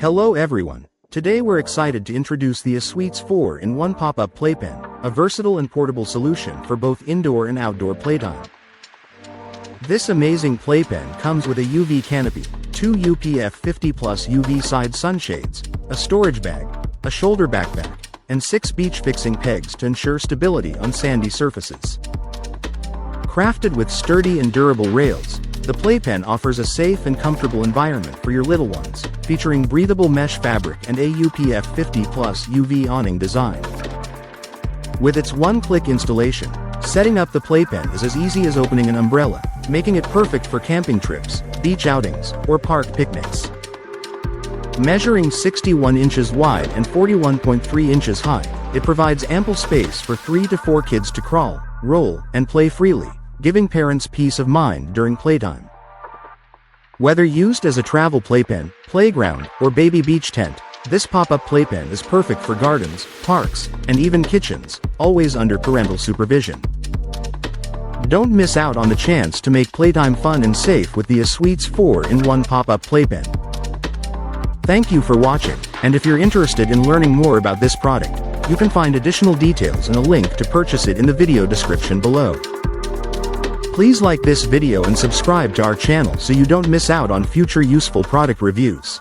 Hello everyone. Today we're excited to introduce the Asweets 4-in-1 pop-up playpen, a versatile and portable solution for both indoor and outdoor playtime. This amazing playpen comes with a UV canopy, 2 UPF 50+ UV side sunshades, a storage bag, a shoulder backpack, and 6 beach fixing pegs to ensure stability on sandy surfaces. Crafted with sturdy and durable rails, the playpen offers a safe and comfortable environment for your little ones, featuring breathable mesh fabric and a UPF 50+ UV awning design. With its one-click installation, setting up the playpen is as easy as opening an umbrella, making it perfect for camping trips, beach outings, or park picnics. Measuring 61 inches wide and 41.3 inches high, it provides ample space for 3 to 4 kids to crawl, roll, and play freely, giving parents peace of mind during playtime. Whether used as a travel playpen, playground, or baby beach tent, this pop-up playpen is perfect for gardens, parks, and even kitchens, always under parental supervision. Don't miss out on the chance to make playtime fun and safe with the Asweets 4-in-1 pop-up playpen. Thank you for watching, and if you're interested in learning more about this product, you can find additional details and a link to purchase it in the video description below. Please like this video and subscribe to our channel so you don't miss out on future useful product reviews.